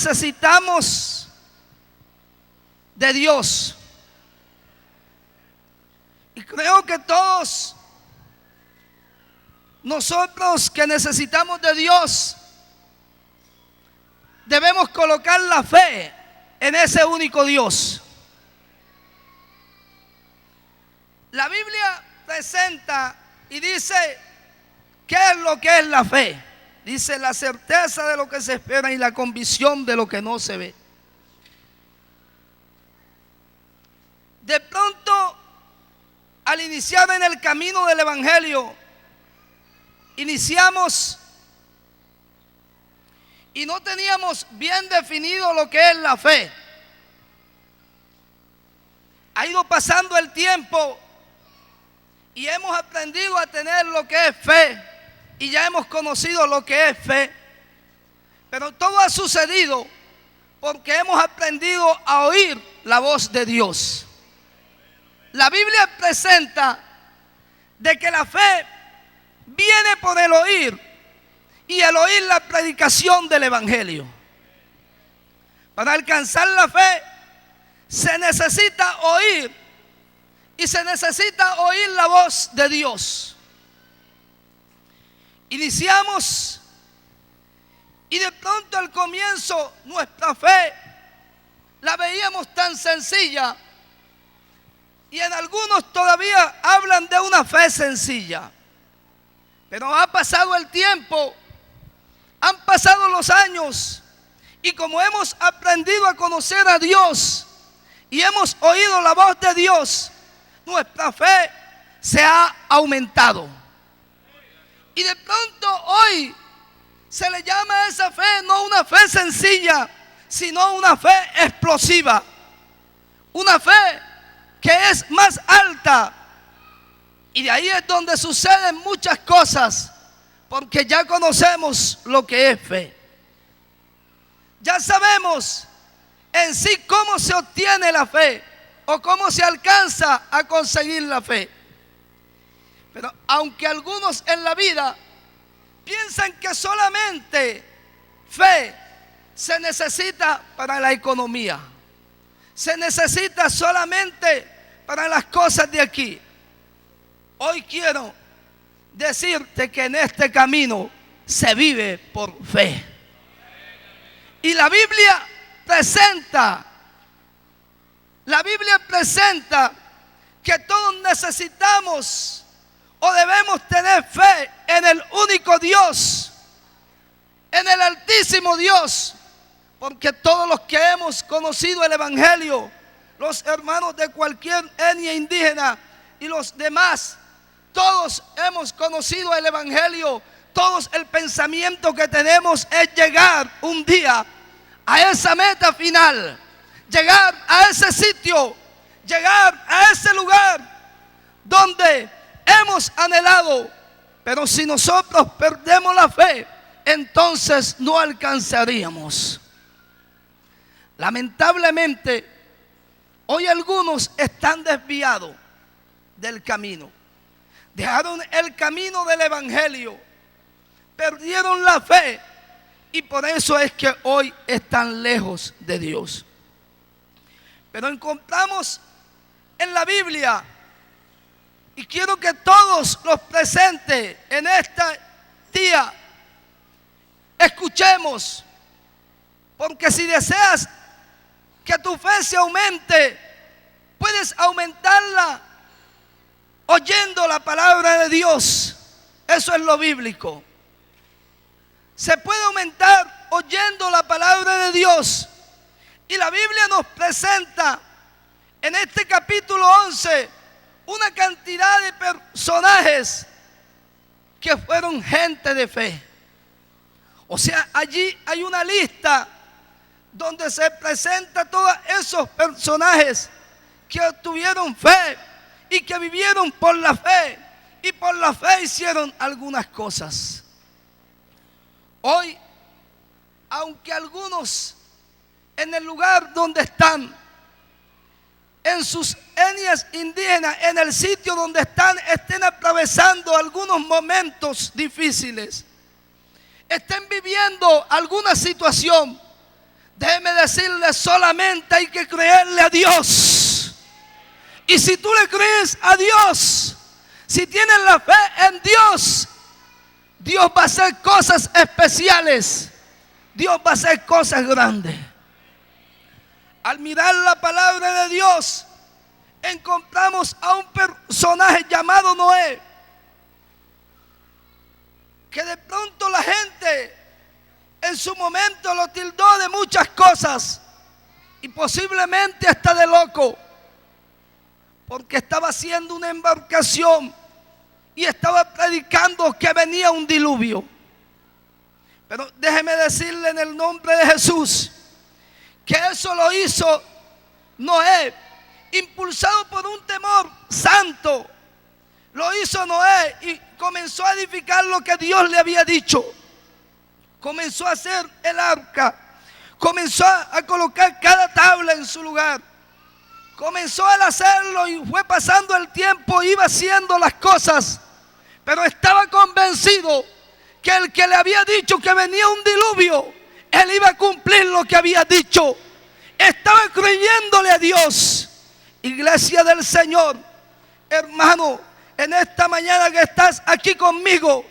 necesitamos de Dios. Y creo que todos nosotros que necesitamos de Dios debemos colocar la fe en ese único Dios. La Biblia presenta y dice, ¿qué es lo que es la fe? Dice, la certeza de lo que se espera y la convicción de lo que no se ve. De pronto, al iniciar en el camino del Evangelio, iniciamos y no teníamos bien definido lo que es la fe. Ha ido pasando el tiempo y hemos aprendido a tener lo que es fe y ya hemos conocido lo que es fe. Pero todo ha sucedido porque hemos aprendido a oír la voz de Dios. La Biblia presenta de que la fe viene por el oír y el oír la predicación del Evangelio. Para alcanzar la fe se necesita oír y se necesita oír la voz de Dios. Iniciamos y de pronto al comienzo nuestra fe la veíamos tan sencilla y en algunos todavía hablan de una fe sencilla. Pero ha pasado el tiempo, han pasado los años y como hemos aprendido a conocer a Dios y hemos oído la voz de Dios, nuestra fe se ha aumentado. Y de pronto hoy se le llama a esa fe no una fe sencilla, sino una fe explosiva. Una fe que es más alta. Y de ahí es donde suceden muchas cosas, porque ya conocemos lo que es fe. Ya sabemos en sí cómo se obtiene la fe o cómo se alcanza a conseguir la fe. Pero aunque algunos en la vida piensan que solamente fe se necesita para la economía, se necesita solamente para las cosas de aquí. Hoy quiero decirte que en este camino se vive por fe. Y la Biblia presenta que todos necesitamos o debemos tener fe en el único Dios, en el altísimo Dios, porque todos los que hemos conocido el Evangelio, los hermanos de cualquier etnia indígena y los demás, todos hemos conocido el Evangelio. Todos el pensamiento que tenemos es llegar un día a esa meta final, llegar a ese sitio, llegar a ese lugar donde hemos anhelado. Pero si nosotros perdemos la fe, entonces no alcanzaríamos. Lamentablemente, hoy algunos están desviados del camino. Dejaron el camino del Evangelio, perdieron la fe y por eso es que hoy están lejos de Dios. Pero encontramos en la Biblia, y quiero que todos los presentes en este día escuchemos, porque si deseas que tu fe se aumente, puedes aumentarla oyendo la palabra de Dios. Eso es lo bíblico. Se puede aumentar oyendo la palabra de Dios. Y la Biblia nos presenta en este capítulo 11 una cantidad de personajes que fueron gente de fe. O sea, allí hay una lista donde se presenta todos esos personajes que tuvieron fe y que vivieron por la fe, y por la fe hicieron algunas cosas. Hoy, aunque algunos en el lugar donde están, en sus etnias indígenas, en el sitio donde están, estén atravesando algunos momentos difíciles, estén viviendo alguna situación déjeme decirle, solamente hay que creerle a Dios. Y si tú le crees a Dios, si tienes la fe en Dios, Dios va a hacer cosas especiales. Dios va a hacer cosas grandes. Al mirar la palabra de Dios, encontramos a un personaje llamado Noé, que de pronto la gente en su momento lo tildó de muchas cosas y posiblemente hasta de loco, porque estaba haciendo una embarcación y estaba predicando que venía un diluvio. Pero déjeme decirle en el nombre de Jesús que eso lo hizo Noé, impulsado por un temor santo. Lo hizo Noé y comenzó a edificar lo que Dios le había dicho. Comenzó a hacer el arca, comenzó a colocar cada tabla en su lugar. Comenzó a hacerlo y fue pasando el tiempo, iba haciendo las cosas, pero estaba convencido que el que le había dicho que venía un diluvio, él iba a cumplir lo que había dicho. Estaba creyéndole a Dios. Iglesia del Señor, hermano, en esta mañana que estás aquí conmigo,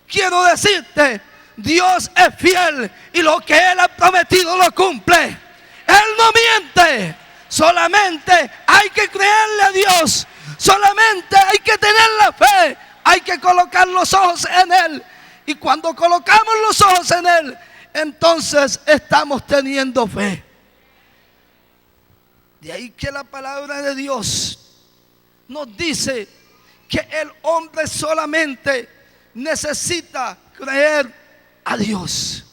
quiero decirte, Dios es fiel y lo que Él ha prometido lo cumple. Él no miente. Solamente hay que creerle a Dios. Solamente hay que tener la fe. Hay que colocar los ojos en Él. Y cuando colocamos los ojos en Él, entonces estamos teniendo fe. De ahí que la palabra de Dios nos dice que el hombre solamente necesita creer a Dios.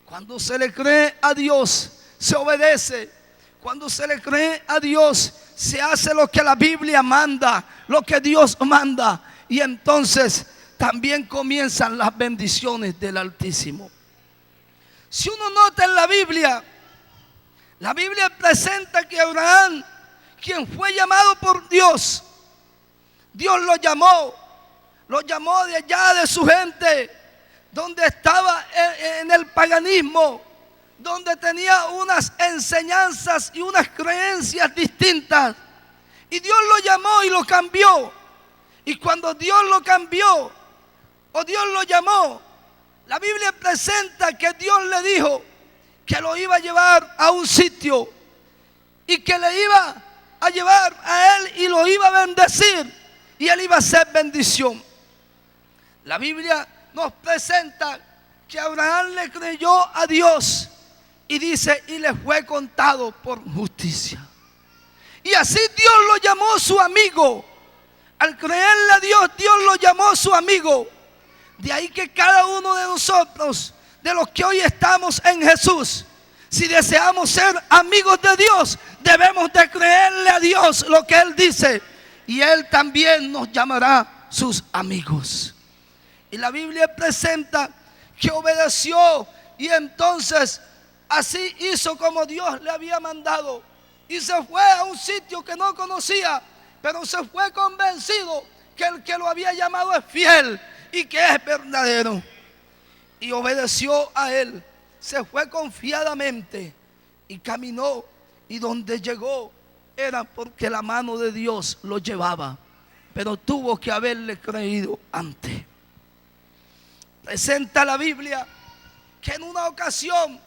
Cuando se le cree a Dios, se obedece. Cuando se le cree a Dios, se hace lo que la Biblia manda, lo que Dios manda. Y entonces también comienzan las bendiciones del Altísimo. Si uno nota en la Biblia presenta que Abraham, quien fue llamado por Dios, Dios lo llamó de allá de su gente, donde estaba en el paganismo, donde tenía unas enseñanzas y unas creencias distintas. Y Dios lo llamó y lo cambió. Y cuando Dios lo cambió, o Dios lo llamó, la Biblia presenta que Dios le dijo que lo iba a llevar a un sitio y que le iba a llevar a él y lo iba a bendecir y él iba a ser bendición. La Biblia nos presenta que Abraham le creyó a Dios y dice, y le fue contado por justicia. Y así Dios lo llamó su amigo. Al creerle a Dios, Dios lo llamó su amigo. De ahí que cada uno de nosotros, de los que hoy estamos en Jesús, si deseamos ser amigos de Dios, debemos de creerle a Dios lo que Él dice, y Él también nos llamará sus amigos. Y la Biblia presenta que obedeció y entonces así hizo como Dios le había mandado y se fue a un sitio que no conocía, pero se fue convencido que el que lo había llamado es fiel y que es verdadero, y obedeció a Él. Se fue confiadamente y caminó, y donde llegó era porque la mano de Dios lo llevaba, pero tuvo que haberle creído antes. Presenta la Biblia que en una ocasión,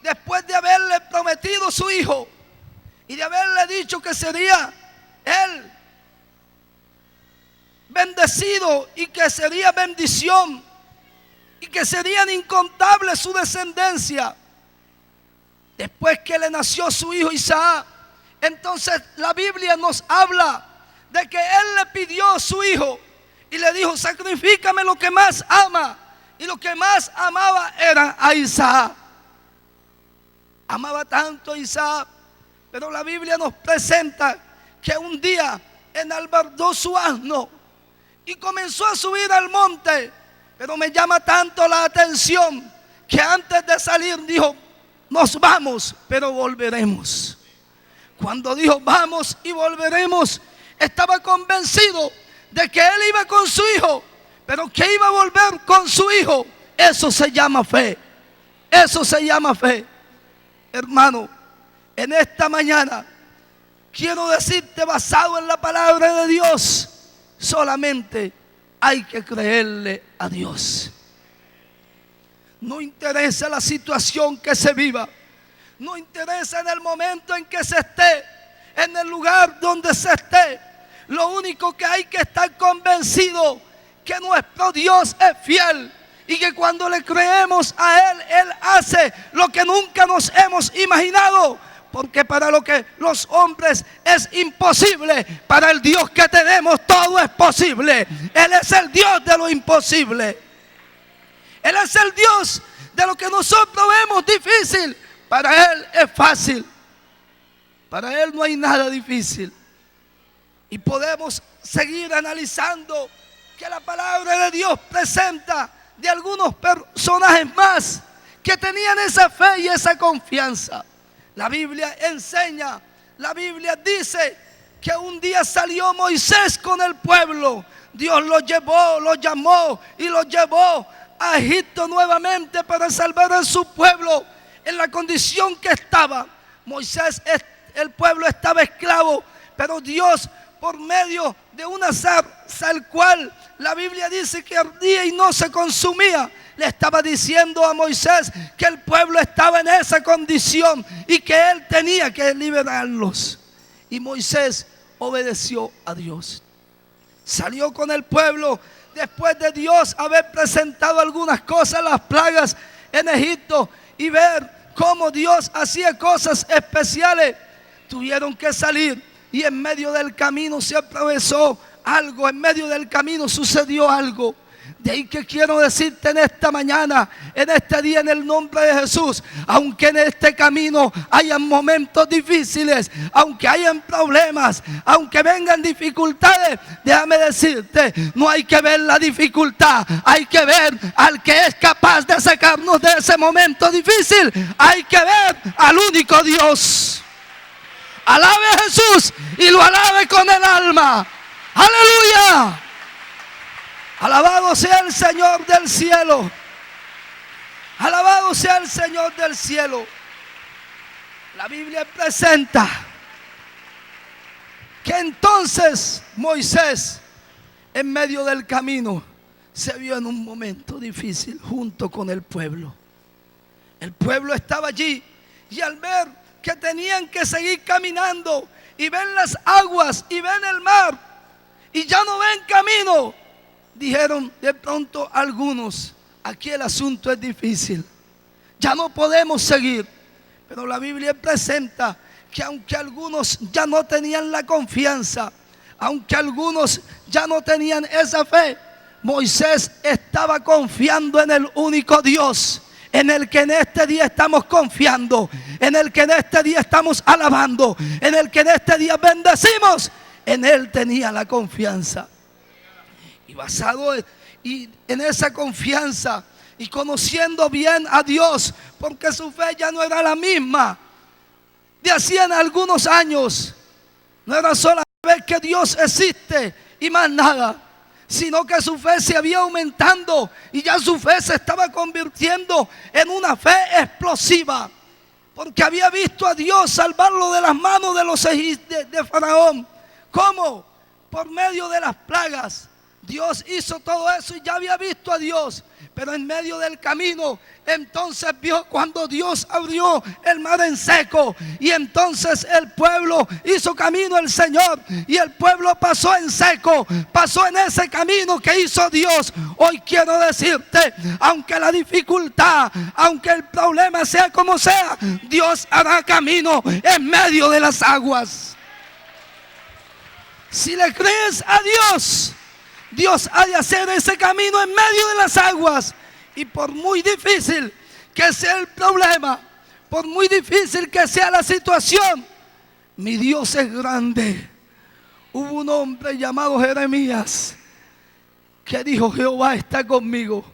después de haberle prometido su hijo y de haberle dicho que sería él bendecido y que sería bendición y que serían incontables su descendencia, después que le nació su hijo Isaac, entonces la Biblia nos habla de que él le pidió a su hijo y le dijo, sacrifícame lo que más ama. Y lo que más amaba era a Isaac. Amaba tanto a Isaac, pero la Biblia nos presenta que un día enalbardó su asno y comenzó a subir al monte. Pero me llama tanto la atención que antes de salir dijo, nos vamos, pero volveremos. Cuando dijo vamos y volveremos, estaba convencido de que él iba con su hijo, pero que iba a volver con su hijo. Eso se llama fe. Eso se llama fe. hermano, en esta mañana quiero decirte, basado en la palabra de Dios, solamente hay que creerle a Dios. No interesa la situación que se viva, no interesa en el momento en que se esté, en el lugar donde se esté. Lo único que hay que estar convencido que nuestro Dios es fiel y que cuando le creemos a Él, Él hace lo que nunca nos hemos imaginado. Porque para lo que los hombres es imposible, para el Dios que tenemos todo es posible. Él es el Dios de lo imposible. Él es el Dios de lo que nosotros vemos difícil. Para Él es fácil. Para Él no hay nada difícil. Y podemos seguir analizando que la palabra de Dios presenta de algunos personajes más que tenían esa fe y esa confianza. La Biblia enseña, la Biblia dice que un día salió Moisés con el pueblo. Dios lo llevó, lo llamó y lo llevó a Egipto nuevamente para salvar a su pueblo en la condición que estaba. Moisés, el pueblo estaba esclavo, pero Dios, por medio de una zarza, el cual la Biblia dice que ardía y no se consumía, le estaba diciendo a Moisés que el pueblo estaba en esa condición y que él tenía que liberarlos. Y Moisés obedeció a Dios. Salió con el pueblo después de Dios haber presentado algunas cosas, las plagas en Egipto, y ver cómo Dios hacía cosas especiales. Tuvieron que salir y en medio del camino se atravesó algo, en medio del camino sucedió algo. De ahí que quiero decirte en esta mañana, en este día, en el nombre de Jesús, aunque en este camino hayan momentos difíciles, aunque hayan problemas, aunque vengan dificultades, déjame decirte, no hay que ver la dificultad, hay que ver al que es capaz de sacarnos de ese momento difícil, hay que ver al único Dios. Alabe a Jesús y lo alabe con el alma. ¡Aleluya! Alabado sea el Señor del cielo. Alabado sea el Señor del cielo. La Biblia presenta que entonces Moisés, en medio del camino, se vio en un momento difícil junto con el pueblo. El pueblo estaba allí y al ver que tenían que seguir caminando y ven las aguas y ven el mar y ya no ven camino, dijeron de pronto algunos, aquí el asunto es difícil, ya no podemos seguir. Pero la Biblia presenta que aunque algunos ya no tenían la confianza, aunque algunos ya no tenían esa fe, Moisés estaba confiando en el único Dios, en el que en este día estamos confiando, en el que en este día estamos alabando, en el que en este día bendecimos. En él tenía la confianza. Y basado en esa confianza y conociendo bien a Dios, porque su fe ya no era la misma de hacían algunos años. No era solamente que Dios existe y más nada, sino que su fe se había aumentando y ya su fe se estaba convirtiendo en una fe explosiva, porque había visto a Dios salvarlo de las manos de los de Faraón. ¿Cómo? Por medio de las plagas. Dios hizo todo eso y ya había visto a Dios. Pero en medio del camino, entonces vio cuando Dios abrió el mar en seco. Y entonces el pueblo hizo camino al Señor. Y el pueblo pasó en seco. Pasó en ese camino que hizo Dios. Hoy quiero decirte, aunque la dificultad, aunque el problema sea como sea, Dios hará camino en medio de las aguas. Si le crees a Dios, Dios ha de hacer ese camino en medio de las aguas. Y por muy difícil que sea el problema, por muy difícil que sea la situación, mi Dios es grande. Hubo un hombre llamado Jeremías que dijo: Jehová está conmigo.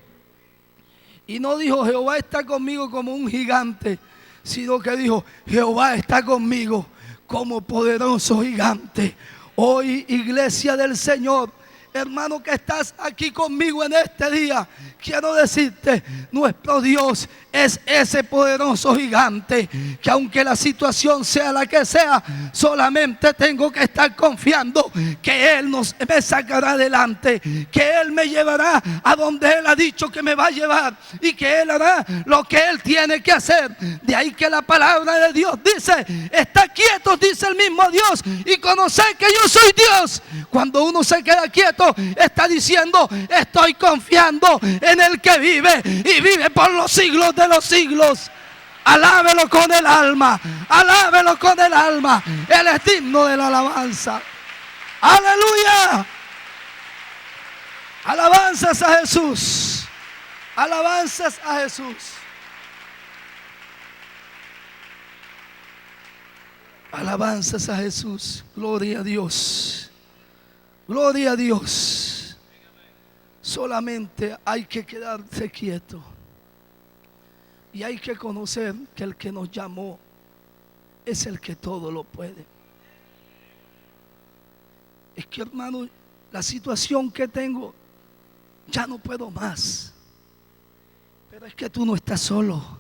Y no dijo Jehová está conmigo como un gigante, sino que dijo Jehová está conmigo como poderoso gigante. Hoy, iglesia del Señor, hermano que estás aquí conmigo en este día, quiero decirte, nuestro Dios es ese poderoso gigante que aunque la situación sea la que sea, solamente tengo que estar confiando que Él me sacará adelante, que Él me llevará a donde Él ha dicho que me va a llevar y que Él hará lo que Él tiene que hacer. De ahí que la palabra de Dios dice: está quietos, dice el mismo Dios, y conocer que yo soy Dios. Cuando uno se queda quieto, está diciendo: estoy confiando en el que vive y vive por los siglos de los siglos. Alábelo con el alma, alábelo con el alma. Él es digno de la alabanza. Aleluya. Alabanzas a Jesús, alabanzas a Jesús. Alabanzas a Jesús. Gloria a Dios, gloria a Dios. Solamente hay que quedarse quieto y hay que conocer que el que nos llamó es el que todo lo puede. Es que, hermano, la situación que tengo, ya no puedo más. Pero es que tú no estás solo.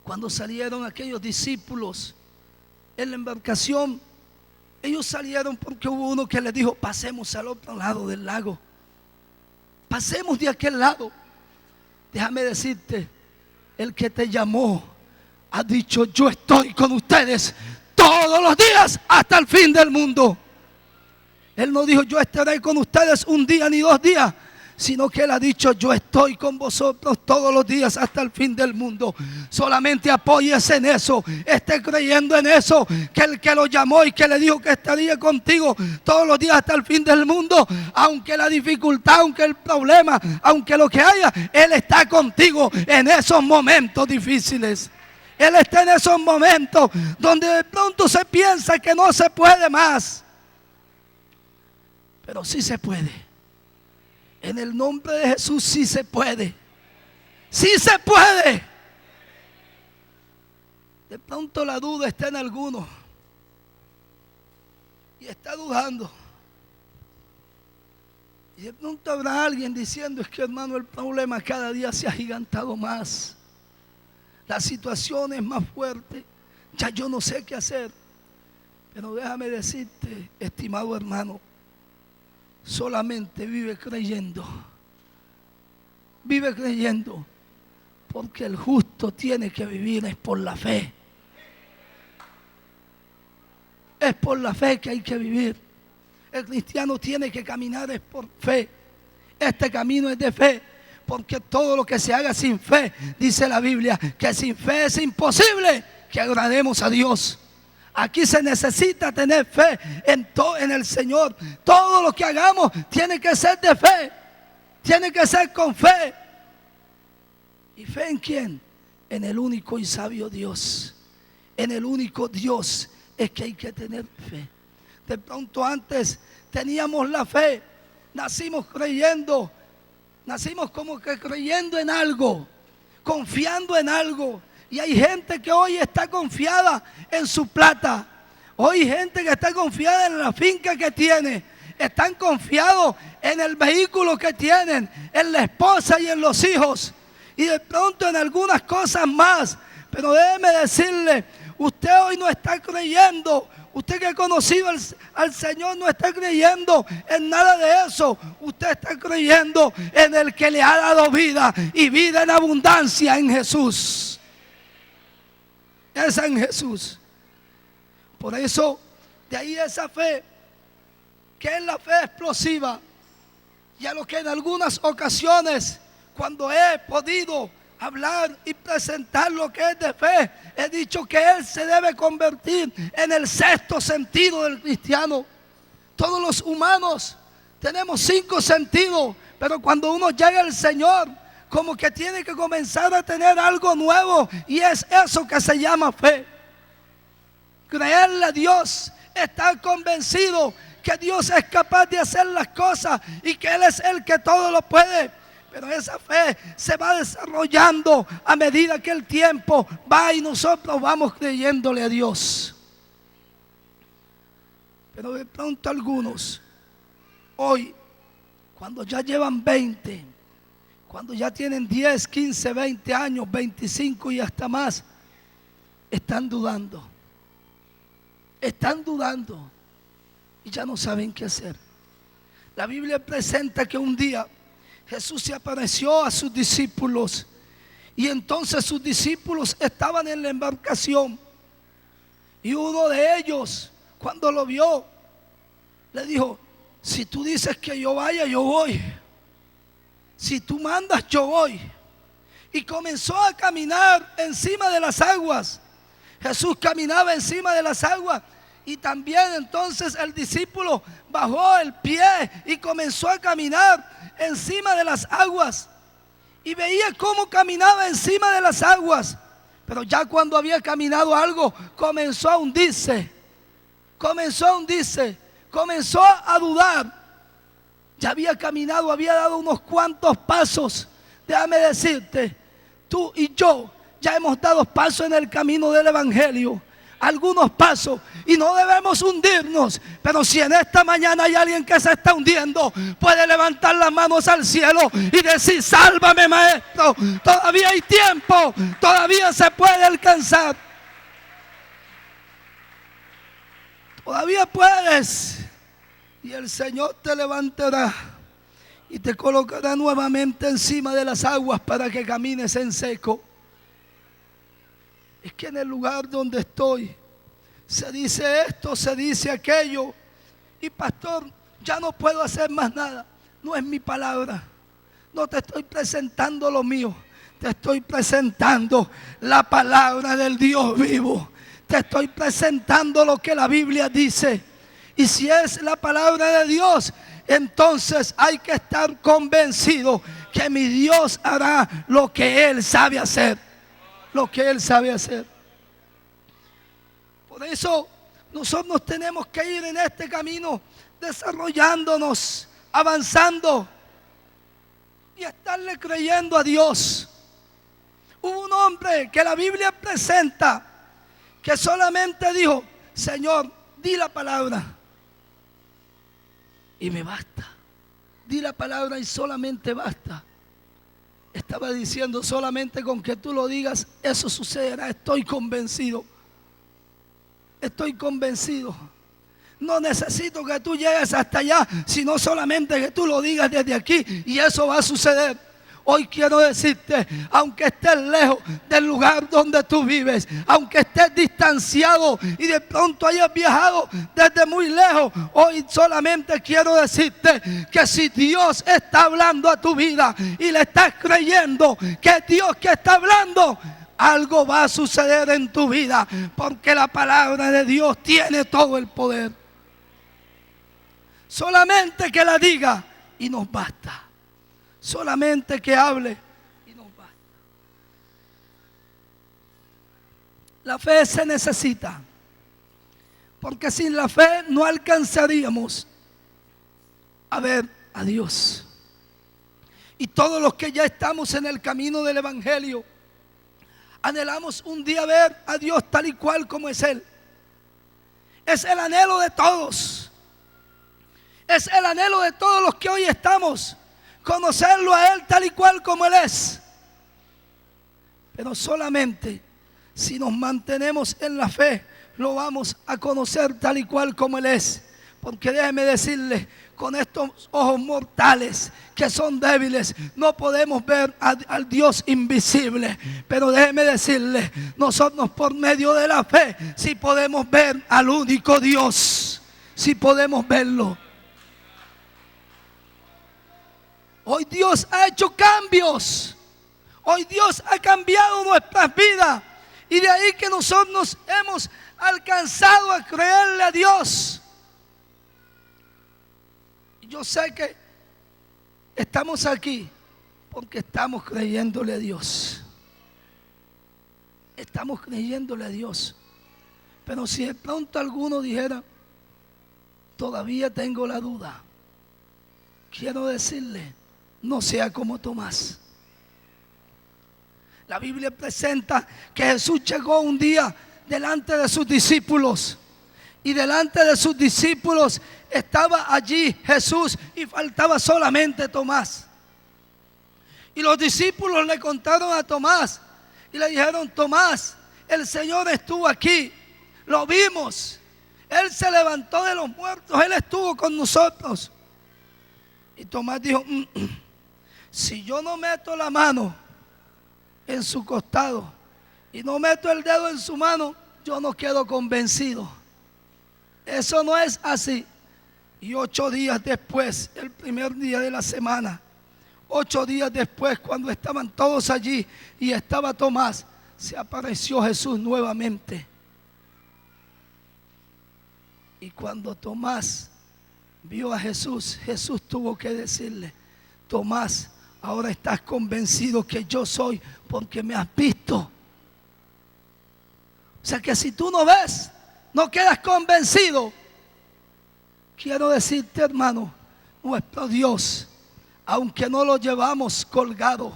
Cuando salieron aquellos discípulos en la embarcación, ellos salieron porque hubo uno que les dijo: pasemos al otro lado del lago, pasemos de aquel lado. Déjame decirte, el que te llamó ha dicho: yo estoy con ustedes todos los días hasta el fin del mundo. Él no dijo: yo estaré con ustedes un día ni 2 días, sino que Él ha dicho: yo estoy con vosotros todos los días hasta el fin del mundo. Solamente apóyese en eso, esté creyendo en eso, que el que lo llamó y que le dijo que estaría contigo todos los días hasta el fin del mundo, aunque la dificultad, aunque el problema, aunque lo que haya, Él está contigo en esos momentos difíciles. Él está en esos momentos donde de pronto se piensa que no se puede más, pero sí se puede. En el nombre de Jesús sí se puede. Sí se puede. De pronto la duda está en alguno y está dudando. Y de pronto habrá alguien diciendo: es que, hermano, el problema cada día se ha agigantado más. La situación es más fuerte. Ya yo no sé qué hacer. Pero déjame decirte, estimado hermano, solamente vive creyendo. Vive creyendo. Porque el justo tiene que vivir es por la fe. Es por la fe que hay que vivir. El cristiano tiene que caminar es por fe. Este camino es de fe. Porque todo lo que se haga sin fe, dice la Biblia, que sin fe es imposible que agrademos a Dios. Aquí se necesita tener fe en el Señor. Todo lo que hagamos tiene que ser de fe. Tiene que ser con fe. ¿Y fe en quién? En el único y sabio Dios. En el único Dios es que hay que tener fe. De pronto antes teníamos la fe. Nacimos creyendo. Nacimos como que creyendo en algo. Confiando en algo. Y hay gente que hoy está confiada en su plata. Hoy hay gente que está confiada en la finca que tiene. Están confiados en el vehículo que tienen, en la esposa y en los hijos. Y de pronto en algunas cosas más. Pero déjeme decirle, usted hoy no está creyendo. Usted que ha conocido al Señor no está creyendo en nada de eso. Usted está creyendo en el que le ha dado vida y vida en abundancia, en Jesús. Es en Jesús. Por eso, de ahí esa fe, que es la fe explosiva. Y a lo que en algunas ocasiones, cuando he podido hablar y presentar lo que es de fe, he dicho que Él se debe convertir en el sexto sentido del cristiano. Todos los humanos tenemos 5 sentidos, pero cuando uno llega al Señor, como que tiene que comenzar a tener algo nuevo, y es eso que se llama fe. Creerle a Dios, estar convencido que Dios es capaz de hacer las cosas y que Él es el que todo lo puede. Pero esa fe se va desarrollando a medida que el tiempo va y nosotros vamos creyéndole a Dios. Pero de pronto algunos, hoy, cuando ya llevan 20, cuando ya tienen 10, 15, 20 años, 25 y hasta más, están dudando. Están dudando y ya no saben qué hacer. La Biblia presenta que un día Jesús se apareció a sus discípulos y entonces sus discípulos estaban en la embarcación y uno de ellos, cuando lo vio, le dijo: si tú dices que yo vaya, yo voy. Si tú mandas, yo voy. Y comenzó a caminar encima de las aguas. Jesús caminaba encima de las aguas y también entonces el discípulo bajó el pie y comenzó a caminar encima de las aguas. Y veía cómo caminaba encima de las aguas. Pero ya cuando había caminado algo, comenzó a hundirse. Comenzó a dudar. Ya había caminado, había dado unos cuantos pasos. Déjame decirte, tú y yo ya hemos dado pasos en el camino del Evangelio. Algunos pasos, y no debemos hundirnos. Pero si en esta mañana hay alguien que se está hundiendo, puede levantar las manos al cielo y decir: sálvame, maestro, todavía hay tiempo, todavía se puede alcanzar, todavía puedes. Y el Señor te levantará y te colocará nuevamente encima de las aguas para que camines en seco. Es que en el lugar donde estoy se dice esto, se dice aquello, y pastor, ya no puedo hacer más nada. No es mi palabra, no te estoy presentando lo mío, te estoy presentando la palabra del Dios vivo. Te estoy presentando lo que la Biblia dice. Y si es la palabra de Dios, entonces hay que estar convencido que mi Dios hará lo que Él sabe hacer. Lo que Él sabe hacer. Por eso nosotros tenemos que ir en este camino desarrollándonos, avanzando y estarle creyendo a Dios. Hubo un hombre que la Biblia presenta que solamente dijo: Señor, di la palabra y me basta. Di la palabra y solamente basta. Estaba diciendo: solamente con que tú lo digas, eso sucederá. Estoy convencido. Estoy convencido. No necesito que tú llegues hasta allá, sino solamente que tú lo digas desde aquí y eso va a suceder. Hoy quiero decirte, aunque estés lejos del lugar donde tú vives, aunque estés distanciado y de pronto hayas viajado desde muy lejos, hoy solamente quiero decirte que si Dios está hablando a tu vida y le estás creyendo que es Dios que está hablando, algo va a suceder en tu vida, porque la palabra de Dios tiene todo el poder. Solamente que la diga y nos basta. Solamente que hable y nos basta. La fe se necesita, porque sin la fe no alcanzaríamos a ver a Dios. Y todos los que ya estamos en el camino del Evangelio, anhelamos un día ver a Dios tal y cual como es Él. Es el anhelo de todos. Es el anhelo de todos los que hoy estamos. Conocerlo a Él tal y cual como Él es. Pero solamente si nos mantenemos en la fe, lo vamos a conocer tal y cual como Él es. Porque déjeme decirle, con estos ojos mortales que son débiles, no podemos ver al Dios invisible. Pero déjeme decirle, nosotros por medio de la fe sí podemos ver al único Dios. Sí podemos verlo. Hoy Dios ha hecho cambios. Hoy Dios ha cambiado nuestras vidas. Y de ahí que nosotros hemos alcanzado a creerle a Dios. Yo sé que estamos aquí porque estamos creyéndole a Dios. Estamos creyéndole a Dios. Pero si de pronto alguno dijera: todavía tengo la duda, quiero decirle: no sea como Tomás. La Biblia presenta que Jesús llegó un día delante de sus discípulos y delante de sus discípulos estaba allí Jesús y faltaba solamente Tomás. Y los discípulos le contaron a Tomás y le dijeron: Tomás, el Señor estuvo aquí, lo vimos, Él se levantó de los muertos, Él estuvo con nosotros. Y Tomás dijo: si yo no meto la mano en su costado y no meto el dedo en su mano, yo no quedo convencido. Eso no es así. Y 8 días después, el primer día de la semana, 8 días después, cuando estaban todos allí y estaba Tomás, se apareció Jesús nuevamente. Y cuando Tomás vio a Jesús, Jesús tuvo que decirle: Tomás, ahora estás convencido que yo soy porque me has visto. O sea que si tú no ves, no quedas convencido. Quiero decirte, hermano, nuestro Dios, aunque no lo llevamos colgado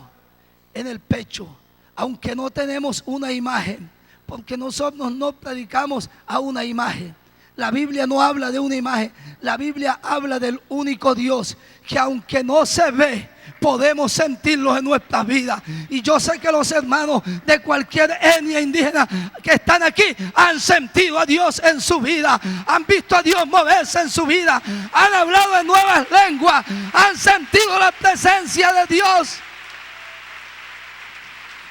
en el pecho, aunque no tenemos una imagen, porque nosotros no predicamos a una imagen. La Biblia no habla de una imagen, la Biblia habla del único Dios que aunque no se ve, podemos sentirlo en nuestras vidas. Y yo sé que los hermanos de cualquier etnia indígena que están aquí han sentido a Dios en su vida, han visto a Dios moverse en su vida, han hablado en nuevas lenguas, han sentido la presencia de Dios.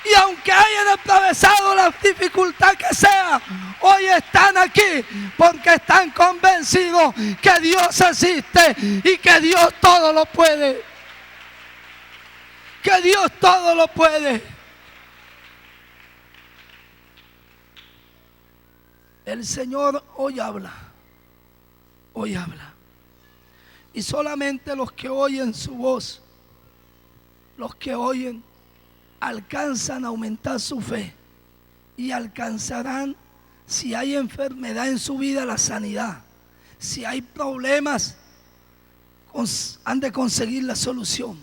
Y aunque hayan atravesado la dificultad que sea, hoy están aquí porque están convencidos que Dios existe y que Dios todo lo puede. Que Dios todo lo puede. El Señor hoy habla. Hoy habla. Y solamente los que oyen su voz, los que oyen, alcanzan a aumentar su fe y alcanzarán, si hay enfermedad en su vida, la sanidad. Si hay problemas, han de conseguir la solución.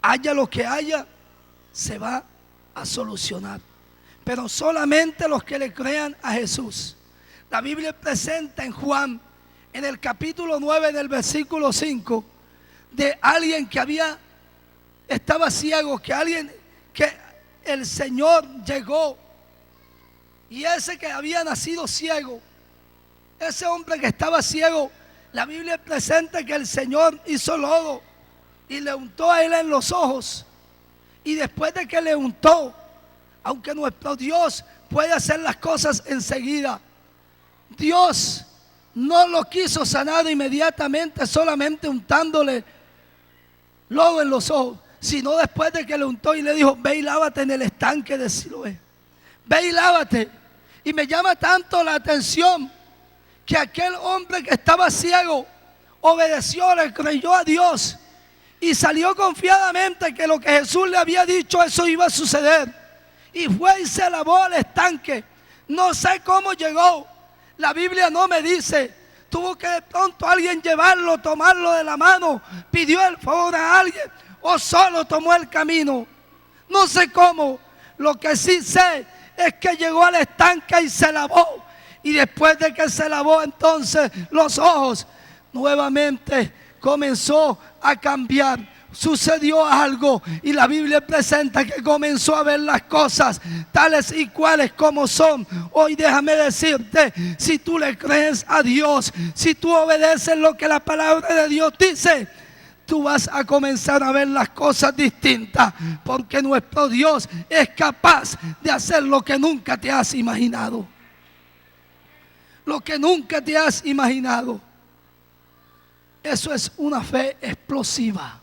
Haya lo que haya, se va a solucionar. Pero solamente los que le crean a Jesús. La Biblia presenta en Juan, en el capítulo 9 del versículo 5, de alguien que estaba ciego, que el Señor llegó, y ese que había nacido ciego, ese hombre que estaba ciego, la Biblia presenta que el Señor hizo lodo y le untó a él en los ojos. Y después de que le untó, aunque nuestro Dios puede hacer las cosas enseguida, Dios no lo quiso sanar inmediatamente solamente untándole lodo en los ojos, sino después de que le untó y le dijo: ve y lávate en el estanque de Siloé. Ve y lávate. Y me llama tanto la atención que aquel hombre que estaba ciego obedeció, le creyó a Dios y salió confiadamente que lo que Jesús le había dicho, eso iba a suceder. Y fue y se lavó al estanque. No sé cómo llegó. La Biblia no me dice. Tuvo que de pronto alguien llevarlo, tomarlo de la mano, pidió el favor a alguien, o solo tomó el camino. No sé cómo. Lo que sí sé es que llegó al estanque y se lavó. Y después de que se lavó entonces los ojos, nuevamente comenzó a cambiar. Sucedió algo y la Biblia presenta que comenzó a ver las cosas tales y cuales como son. Hoy déjame decirte, si tú le crees a Dios, si tú obedeces lo que la palabra de Dios dice, tú vas a comenzar a ver las cosas distintas, porque nuestro Dios es capaz de hacer lo que nunca te has imaginado. Lo que nunca te has imaginado. Eso es una fe explosiva.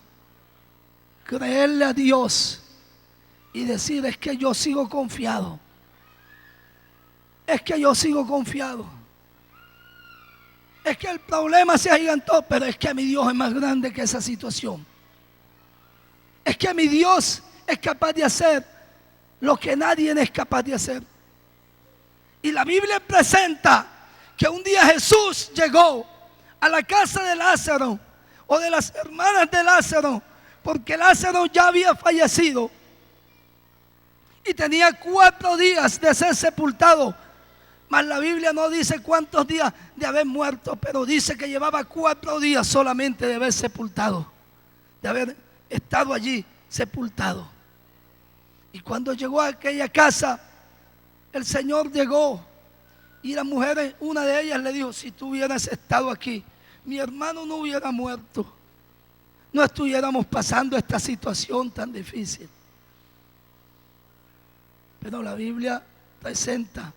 Creerle a Dios y decir: es que yo sigo confiado. Es que yo sigo confiado. Es que el problema se agigantó, pero es que mi Dios es más grande que esa situación. Es que mi Dios es capaz de hacer lo que nadie es capaz de hacer. Y la Biblia presenta que un día Jesús llegó a la casa de Lázaro, o de las hermanas de Lázaro, porque Lázaro ya había fallecido y tenía 4 días de ser sepultado. Mas la Biblia no dice cuántos días de haber muerto, pero dice que llevaba 4 días solamente de haber sepultado, de haber estado allí sepultado. Y cuando llegó a aquella casa, el Señor llegó y las mujeres, una de ellas le dijo: si tú hubieras estado aquí, mi hermano no hubiera muerto, no estuviéramos pasando esta situación tan difícil. Pero la Biblia presenta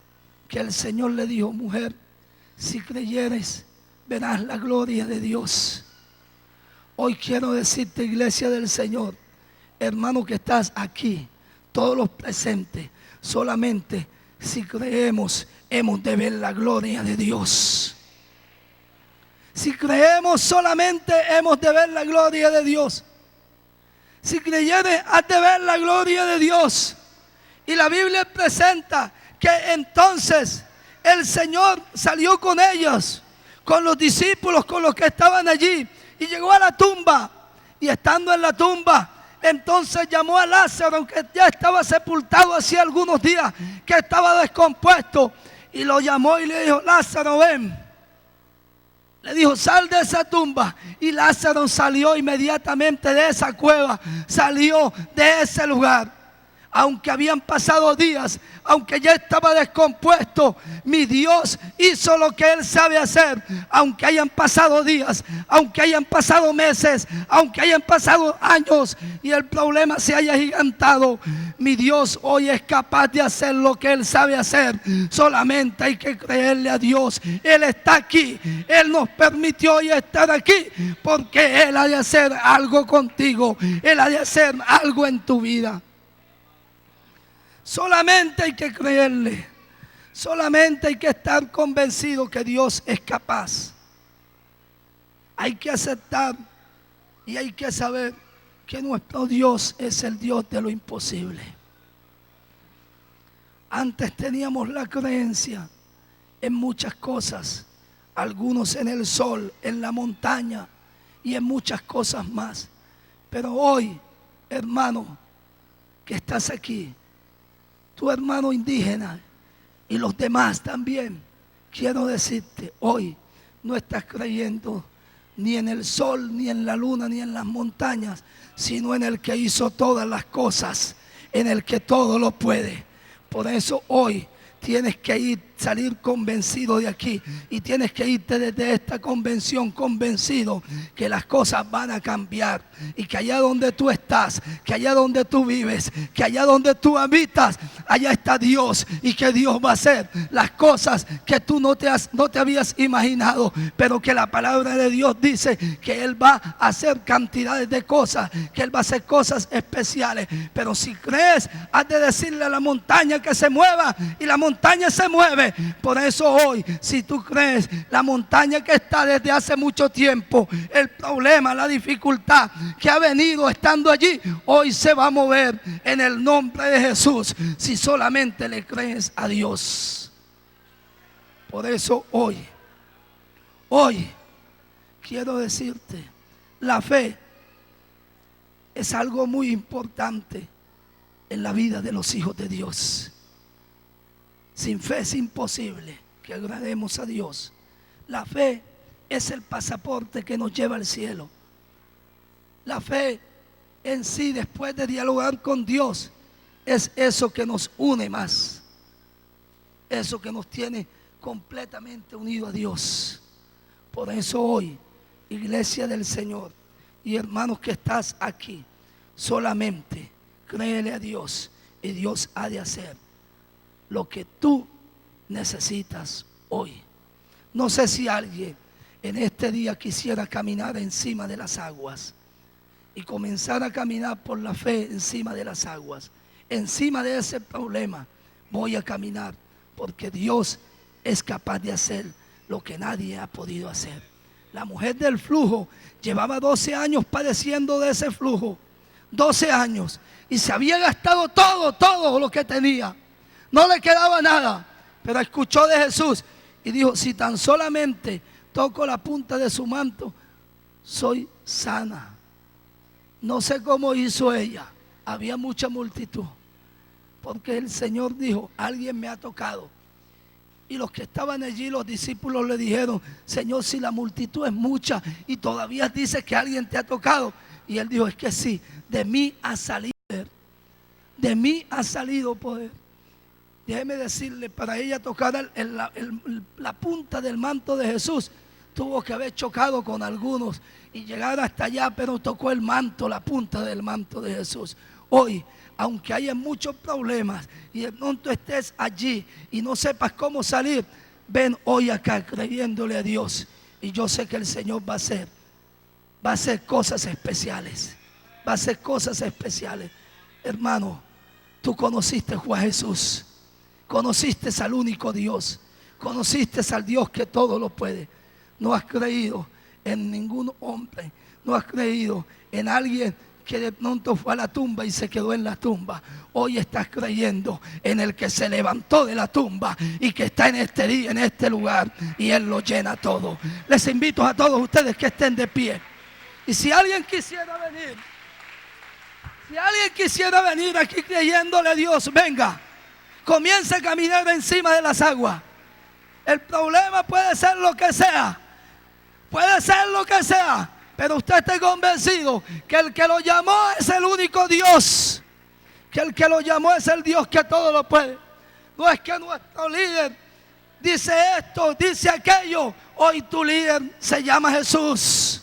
que el Señor le dijo: mujer, si creyeres, verás la gloria de Dios. Hoy quiero decirte, iglesia del Señor, hermano que estás aquí, todos los presentes, solamente si creemos, hemos de ver la gloria de Dios. Si creemos, solamente hemos de ver la gloria de Dios. Si creyeres, has de ver la gloria de Dios. Y la Biblia presenta que entonces el Señor salió con ellos, con los discípulos, con los que estaban allí, y llegó a la tumba. Y estando en la tumba, entonces llamó a Lázaro, que ya estaba sepultado hacía algunos días, que estaba descompuesto, y lo llamó y le dijo: Lázaro, ven. Le dijo: sal de esa tumba. Y Lázaro salió inmediatamente de esa cueva, salió de ese lugar. Aunque habían pasado días, aunque ya estaba descompuesto, mi Dios hizo lo que Él sabe hacer. Aunque hayan pasado días, aunque hayan pasado meses, aunque hayan pasado años y el problema se haya agigantado, mi Dios hoy es capaz de hacer lo que Él sabe hacer. Solamente hay que creerle a Dios. Él está aquí, Él nos permitió hoy estar aquí porque Él ha de hacer algo contigo, Él ha de hacer algo en tu vida. Solamente hay que creerle. Solamente hay que estar convencido que Dios es capaz. Hay que aceptar y hay que saber que nuestro Dios es el Dios de lo imposible. Antes teníamos la creencia en muchas cosas, algunos en el sol, en la montaña y en muchas cosas más. Pero hoy, hermano, que estás aquí, tu hermano indígena y los demás también, quiero decirte, hoy no estás creyendo ni en el sol, ni en la luna, ni en las montañas, sino en el que hizo todas las cosas, en el que todo lo puede. Por eso hoy tienes que salir convencido de aquí y tienes que irte desde esta convención convencido que las cosas van a cambiar y que allá donde tú estás, que allá donde tú vives, que allá donde tú habitas, allá está Dios y que Dios va a hacer las cosas que tú no te habías imaginado, pero que la palabra de Dios dice que Él va a hacer cantidades de cosas, que Él va a hacer cosas especiales. Pero si crees, has de decirle a la montaña que se mueva y la montaña se mueve. Por eso hoy, si tú crees, la montaña que está desde hace mucho tiempo, el problema, la dificultad que ha venido estando allí, hoy se va a mover en el nombre de Jesús, si solamente le crees a Dios. Por eso hoy quiero decirte, la fe es algo muy importante en la vida de los hijos de Dios. Sin fe es imposible que agrademos a Dios. La fe es el pasaporte que nos lleva al cielo. La fe en sí, después de dialogar con Dios, es eso que nos une más. Eso que nos tiene completamente unido a Dios. Por eso hoy, iglesia del Señor y hermanos que estás aquí, solamente créele a Dios y Dios ha de hacer lo que tú necesitas hoy. No sé si alguien en este día quisiera caminar encima de las aguas y comenzar a caminar por la fe encima de las aguas. Encima de ese problema voy a caminar porque Dios es capaz de hacer lo que nadie ha podido hacer. La mujer del flujo llevaba 12 años padeciendo de ese flujo. 12 años. Y se había gastado todo lo que tenía. No le quedaba nada, pero escuchó de Jesús y dijo: si tan solamente toco la punta de su manto, soy sana. No sé cómo hizo ella, había mucha multitud, porque el Señor dijo: alguien me ha tocado. Y los que estaban allí, los discípulos, le dijeron: Señor, si la multitud es mucha y todavía dices que alguien te ha tocado. Y él dijo: es que sí, de mí ha salido poder. De mí ha salido poder. Déjeme decirle, para ella tocar la punta del manto de Jesús, tuvo que haber chocado con algunos y llegar hasta allá, pero tocó el manto, la punta del manto de Jesús. Hoy, aunque haya muchos problemas y de pronto estés allí y no sepas cómo salir, ven hoy acá creyéndole a Dios. Y yo sé que el Señor va a hacer cosas especiales. Va a hacer cosas especiales. Hermano, tú conociste a Jesús. Conociste al único Dios. Conociste al Dios que todo lo puede. No has creído en ningún hombre. No has creído en alguien que de pronto fue a la tumba y se quedó en la tumba. Hoy estás creyendo en el que se levantó de la tumba y que está en este día, en este lugar, y Él lo llena todo. Les invito a todos ustedes que estén de pie. Y si alguien quisiera venir aquí creyéndole a Dios, venga, comience a caminar encima de las aguas. El problema puede ser lo que sea, pero usted esté convencido que el que lo llamó es el único Dios, que el que lo llamó es el Dios que todo lo puede. No es que nuestro líder dice esto, dice aquello. Hoy tu líder se llama Jesús,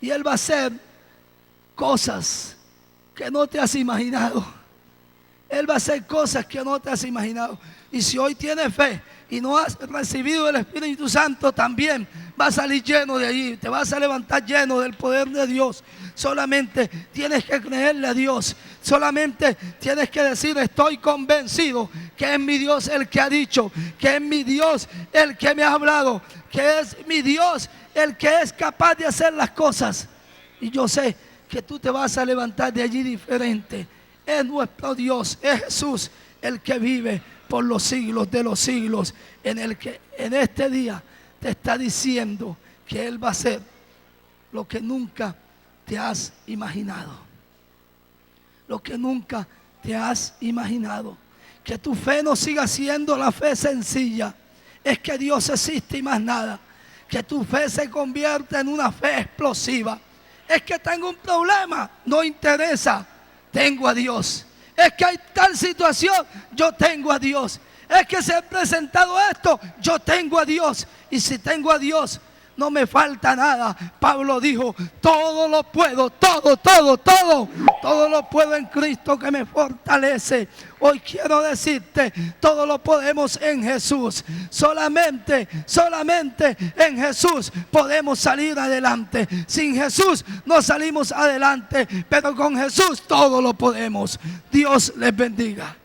y Él va a hacer cosas que no te has imaginado. Él va a hacer cosas que no te has imaginado. Y si hoy tienes fe y no has recibido el Espíritu Santo, también va a salir lleno de allí. Te vas a levantar lleno del poder de Dios. Solamente tienes que creerle a Dios. Solamente tienes que decir: estoy convencido que es mi Dios el que ha dicho, que es mi Dios el que me ha hablado, que es mi Dios el que es capaz de hacer las cosas. Y yo sé que tú te vas a levantar de allí diferente. Es nuestro Dios, es Jesús el que vive por los siglos de los siglos, en el que en este día te está diciendo que Él va a hacer lo que nunca te has imaginado. Lo que nunca te has imaginado. Que tu fe no siga siendo la fe sencilla. Es que Dios existe y más nada. Que tu fe se convierta en una fe explosiva. Es que tengo un problema, no interesa, tengo a Dios. Es que hay tal situación, yo tengo a Dios. Es que se ha presentado esto, yo tengo a Dios. Y si tengo a Dios, no me falta nada. Pablo dijo: todo lo puedo, todo lo puedo en Cristo que me fortalece. Hoy quiero decirte: todo lo podemos en Jesús. Solamente en Jesús podemos salir adelante. Sin Jesús no salimos adelante, pero con Jesús todo lo podemos. Dios les bendiga.